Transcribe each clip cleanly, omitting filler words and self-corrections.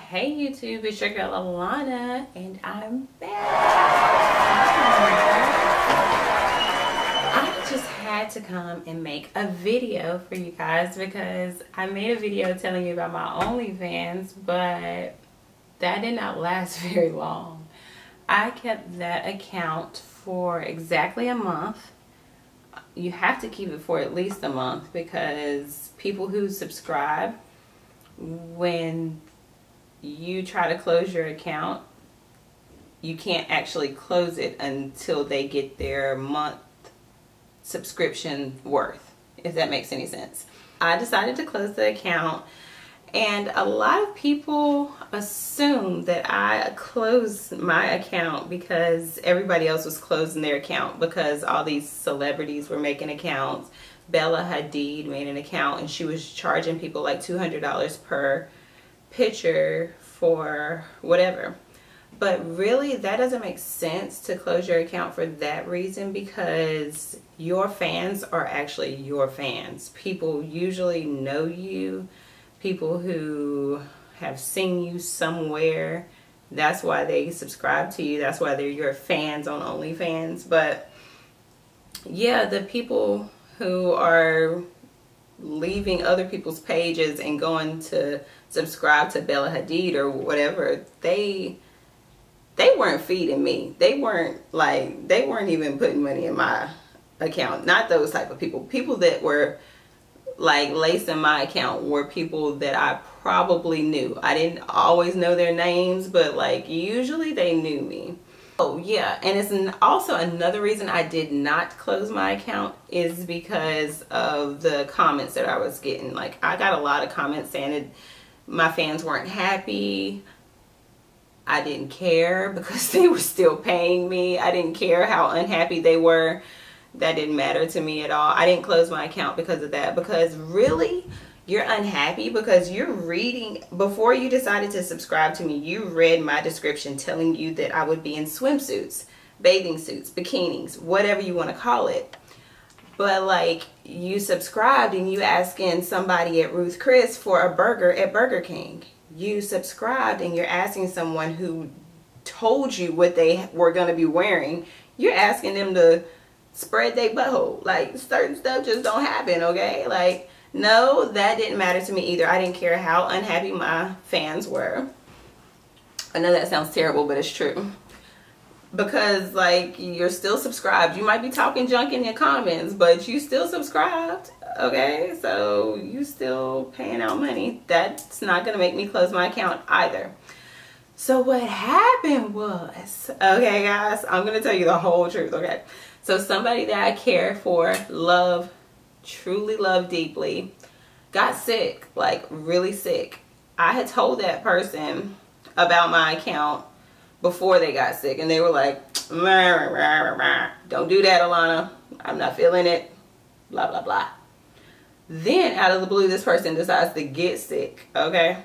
Hey YouTube, it's your girl Alana and I'm back. I just had to come and make a video for you guys because I made a video telling you about my Onlyfans, but that did not last very long. I kept that account for exactly a month. You have to keep it for at least a month because people who subscribe, when you try to close your account, you can't actually close it until they get their month subscription worth, if that makes any sense. I decided to close the account, and a lot of people assume that I closed my account because everybody else was closing their account because all these celebrities were making accounts. Bella Hadid made an account and she was charging people like $200 per picture for whatever. But really, that doesn't make sense to close your account for that reason, because your fans are actually your fans. People usually know you, people who have seen you somewhere. That's why they subscribe to you. That's why they're your fans on OnlyFans. But yeah, the people who are leaving other people's pages and going to subscribe to Bella Hadid or whatever, they weren't feeding me. They weren't even putting money in my account. Not those type of people. People that were like lacing my account were people that I probably knew. I didn't always know their names, but like usually they knew me. Oh yeah, and it's also another reason I did not close my account is because of the comments that I was getting. Like, I got a lot of comments saying that my fans weren't happy. I didn't care because they were still paying me. I didn't care how unhappy they were. That didn't matter to me at all. I didn't close my account because of that. Because really, you're unhappy because you're reading, before you decided to subscribe to me, you read my description telling you that I would be in swimsuits, bathing suits, bikinis, whatever you want to call it. But like, you subscribed and you asking somebody at Ruth Chris for a burger at Burger King. You subscribed and you're asking someone who told you what they were going to be wearing, you're asking them to spread their butthole. Like, certain stuff just don't happen, okay? Like, no, that didn't matter to me either. I didn't care how unhappy my fans were. I know that sounds terrible, but it's true. Because, like, you're still subscribed. You might be talking junk in your comments, but you still subscribed, okay? So, you still paying out money. That's not going to make me close my account either. So, what happened was, okay, guys, I'm going to tell you the whole truth, okay? So, somebody that I care for, love, truly love deeply, got sick, like really sick. I had told that person about my account before they got sick, and they were like, rah, rah, rah, rah. Don't do that, Alana, I'm not feeling it, blah blah blah. Then out of the blue, this person decides to get sick, okay?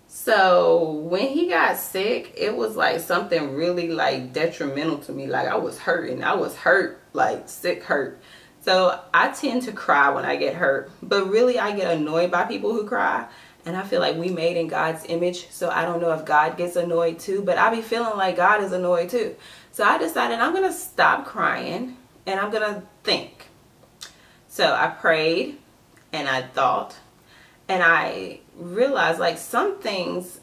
So when he got sick, it was like something really like detrimental to me. Like, I was hurting. I was hurt, like sick hurt. So I tend to cry when I get hurt, but really I get annoyed by people who cry, and I feel like we made in God's image, so I don't know if God gets annoyed too, but I be feeling like God is annoyed too. So I decided I'm gonna stop crying and I'm gonna think. So I prayed and I thought, and I realized like some things,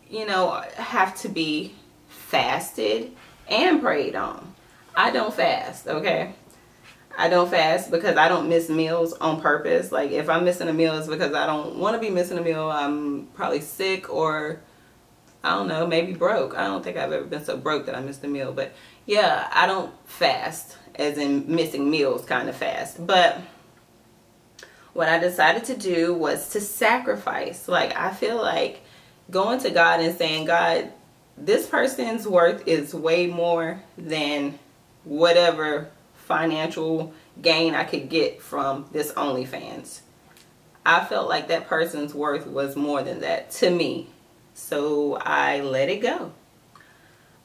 you know, have to be fasted and prayed on. I don't fast, okay? I don't fast because I don't miss meals on purpose. Like, if I'm missing a meal, it's because I don't want to be missing a meal. I'm probably sick, or I don't know, maybe broke. I don't think I've ever been so broke that I missed a meal. But yeah, I don't fast as in missing meals kind of fast. But what I decided to do was to sacrifice. Like, I feel like going to God and saying, God, this person's worth is way more than whatever financial gain I could get from this OnlyFans. I felt like that person's worth was more than that to me. So I let it go.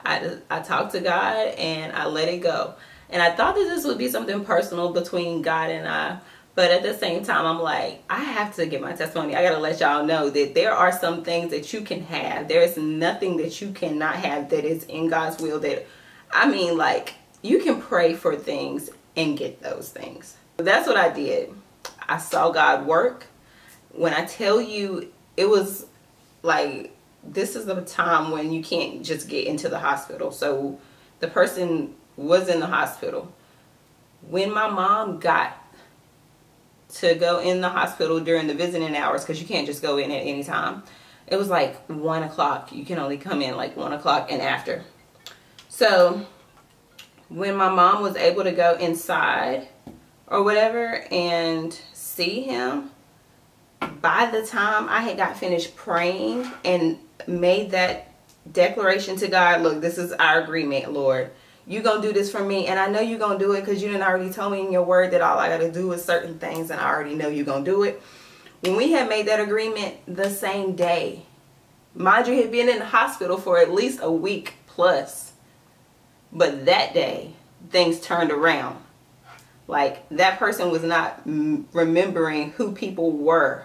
I talked to God and I let it go. And I thought that this would be something personal between God and I, But at the same time, I'm like, I have to give my testimony. I got to let y'all know that there are some things that you can have. There is nothing that you cannot have that is in God's will. That, I mean, like, you can pray for things and get those things. That's what I did. I saw God work. When I tell you, it was like, this is the time when you can't just get into the hospital. So the person was in the hospital. When my mom got to go in the hospital during the visiting hours, because you can't just go in at any time, it was like 1 o'clock. You can only come in like 1 o'clock and after. So when my mom was able to go inside or whatever and see him, by the time I had got finished praying and made that declaration to God, look, this is our agreement, Lord. You gonna do this for me, and I know you gonna do it because you didn't already told me in your word that all I gotta do is certain things, and I already know you gonna do it. When we had made that agreement the same day, mind you, had been in the hospital for at least a week plus, but that day things turned around. Like, that person was not remembering who people were,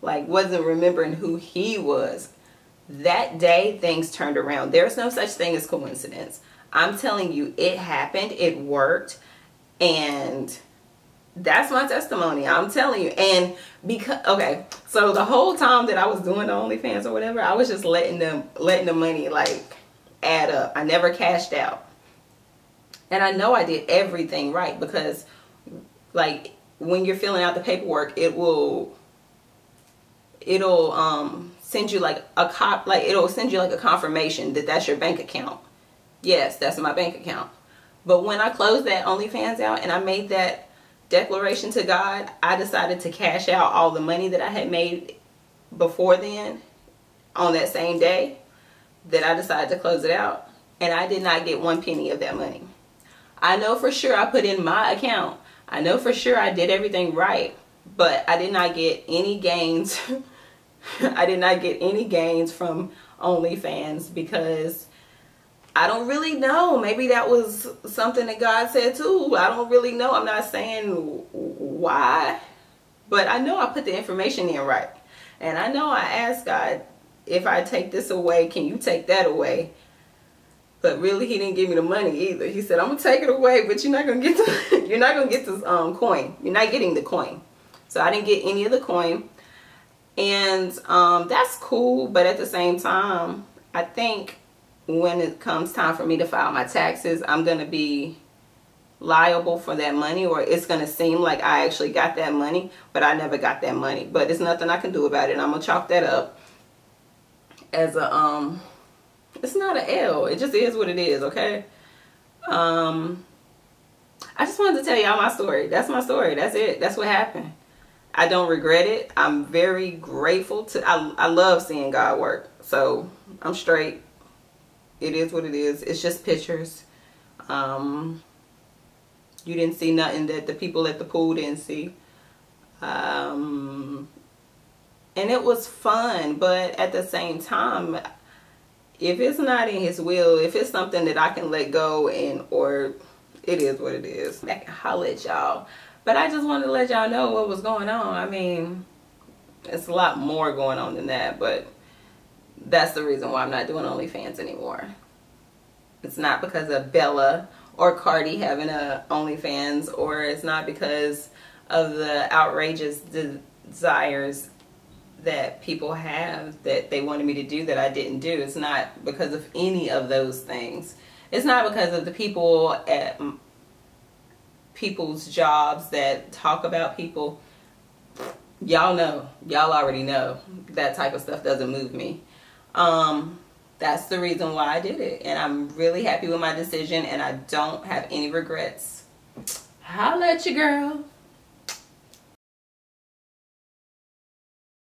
like wasn't remembering who he was. That day things turned around. There's no such thing as coincidence. I'm telling you, it happened, it worked, and that's my testimony. I'm telling you. And because, okay, so the whole time that I was doing the OnlyFans or whatever, I was just letting the money like add up. I never cashed out. And I know I did everything right, because like when you're filling out the paperwork, it'll send you like it'll send you like a confirmation that that's your bank account. Yes, that's my bank account. But when I closed that OnlyFans out and I made that declaration to God, I decided to cash out all the money that I had made before then on that same day that I decided to close it out. And I did not get 1 penny of that money. I know for sure I put in my account. I know for sure I did everything right. But I did not get any gains. I did not get any gains from OnlyFans, because I don't really know. Maybe that was something that God said too. I don't really know. I'm not saying why, but I know I put the information in right. And I know I asked God, if I take this away, can you take that away? But really, he didn't give me the money either. He said, I'm gonna take it away, but you're not gonna get this coin. You're not getting the coin. So I didn't get any of the coin. And that's cool, but at the same time, I think when it comes time for me to file my taxes, I'm going to be liable for that money, or it's going to seem like I actually got that money, but I never got that money. But there's nothing I can do about it. I'm going to chalk that up as a, it's not an L. It just is what it is, okay? I just wanted to tell y'all my story. That's my story. That's it. That's what happened. I don't regret it. I'm very grateful to, I love seeing God work. So I'm straight. It is what it is. It's just pictures. You didn't see nothing that the people at the pool didn't see. And it was fun, but at the same time, if it's not in his will, if it's something that I can let go, or it is what it is, I can holler at y'all. But I just wanted to let y'all know what was going on. I mean, it's a lot more going on than that, but that's the reason why I'm not doing OnlyFans anymore. It's not because of Bella or Cardi having a OnlyFans, or it's not because of the outrageous desires that people have that they wanted me to do that I didn't do. It's not because of any of those things. It's not because of the people at people's jobs that talk about people. Y'all know. Y'all already know. That type of stuff doesn't move me. That's the reason why I did it. And I'm really happy with my decision, and I don't have any regrets. Holla at you, girl.